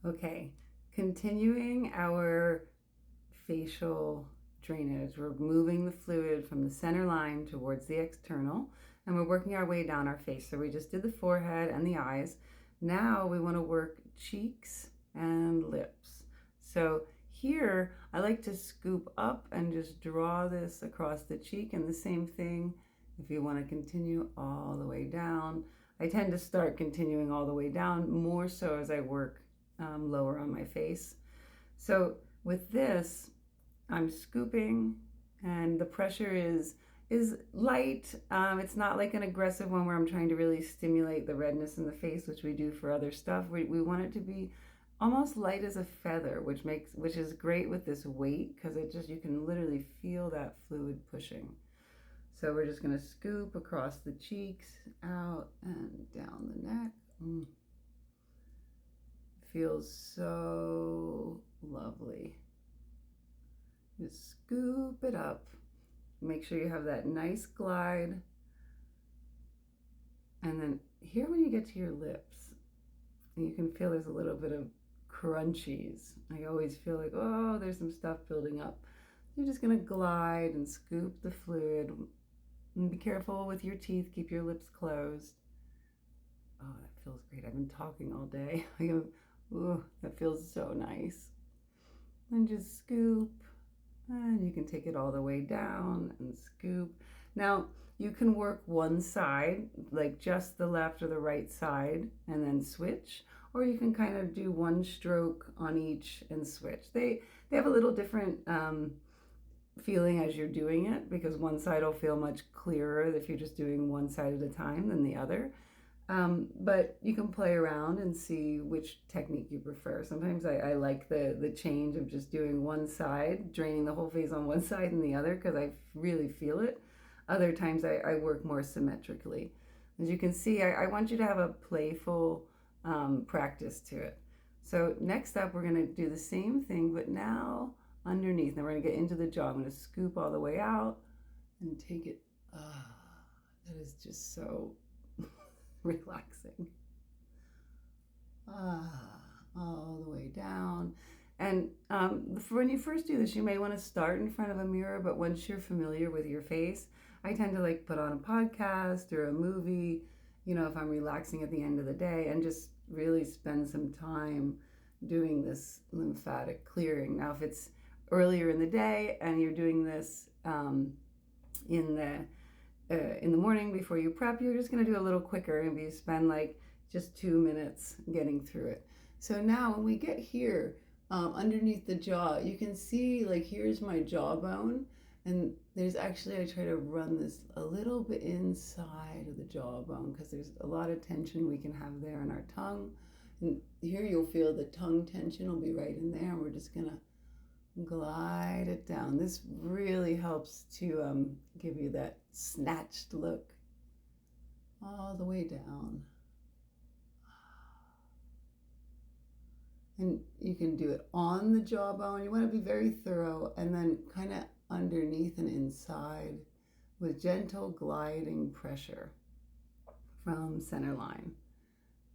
Okay, continuing our facial drainage. We're moving the fluid from the center line towards the external, and we're working our way down our face. So we just did the forehead and the eyes. Now we want to work cheeks and lips. So here, I like to scoop up and just draw this across the cheek, and the same thing if you want to continue all the way down. I tend to start continuing all the way down more so as I work lower on my face. So with this, I'm scooping, and the pressure is light. It's not like an aggressive one where I'm trying to really stimulate the redness in the face, which we do for other stuff. We want it to be almost light as a feather, which is great with this weight, because you can literally feel that fluid pushing. So we're just going to scoop across the cheeks, out and down the neck. Feels so lovely. Just scoop it up. Make sure you have that nice glide. And then here when you get to your lips, you can feel there's a little bit of crunchies. I always feel like, oh, there's some stuff building up. You're just going to glide and scoop the fluid. And be careful with your teeth. Keep your lips closed. Oh, that feels great. I've been talking all day. Ooh, that feels so nice. And just scoop. And you can take it all the way down and scoop. Now, you can work one side, like just the left or the right side, and then switch. Or you can kind of do one stroke on each and switch. They have a little different feeling as you're doing it, because one side will feel much clearer if you're just doing one side at a time than the other. But you can play around and see which technique you prefer. Sometimes I like the change of just doing one side, draining the whole face on one side and the other, because I really feel it. Other times I work more symmetrically. As you can see, I want you to have a playful practice to it. So next up, we're going to do the same thing, but now underneath. Now we're going to get into the jaw. I'm going to scoop all the way out and take it. That is just so relaxing. All the way down. And when you first do this, you may want to start in front of a mirror, but once you're familiar with your face, I tend to like put on a podcast or a movie, if I'm relaxing at the end of the day, and just really spend some time doing this lymphatic clearing. Now, if it's earlier in the day and you're doing this in the morning before you prep, you're just going to do a little quicker, and you spend like just 2 minutes getting through it. So now when we get here underneath the jaw, you can see like here's my jawbone, and there's actually, I try to run this a little bit inside of the jawbone, because there's a lot of tension we can have there in our tongue. And here you'll feel the tongue tension will be right in there, and we're just going to glide it down. This really helps to give you that snatched look all the way down. And you can do it on the jawbone. You want to be very thorough, and then kind of underneath and inside with gentle gliding pressure from center line.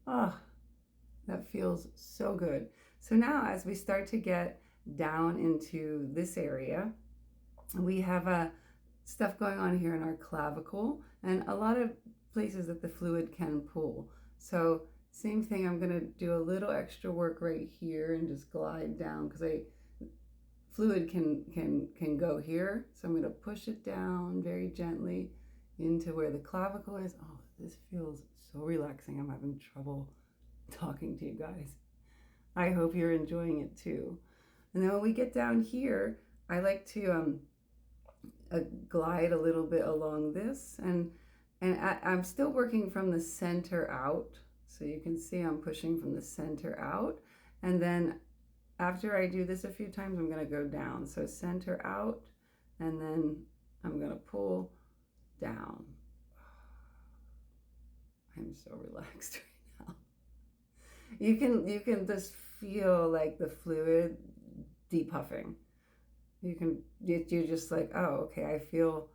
That feels so good. So now as we start to get down into this area, we have stuff going on here in our clavicle, and a lot of places that the fluid can pool. So same thing, I'm going to do a little extra work right here and just glide down, because fluid can go here. So I'm going to push it down very gently into where the clavicle is. Oh, this feels so relaxing. I'm having trouble talking to you guys. I hope you're enjoying it too. And then when we get down here, I like to glide a little bit along this, and I'm still working from the center out. So you can see I'm pushing from the center out, and then after I do this a few times, I'm going to go down. So center out, and then I'm going to pull down. I'm so relaxed right now. You can just feel like the fluid depuffing. You're just like, oh, okay, I feel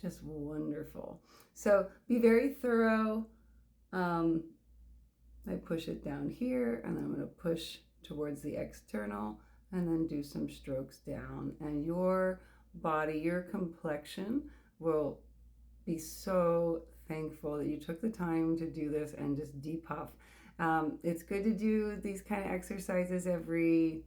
just wonderful. So be very thorough. I push it down here, and then I'm going to push towards the external and then do some strokes down. And your body, your complexion will be so thankful that you took the time to do this and just depuff. It's good to do these kind of exercises every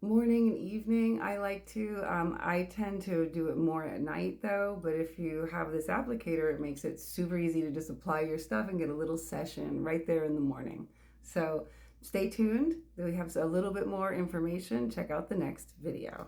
morning and evening. I like to. I tend to do it more at night though, but if you have this applicator, it makes it super easy to just apply your stuff and get a little session right there in the morning. So stay tuned. We have a little bit more information. Check out the next video.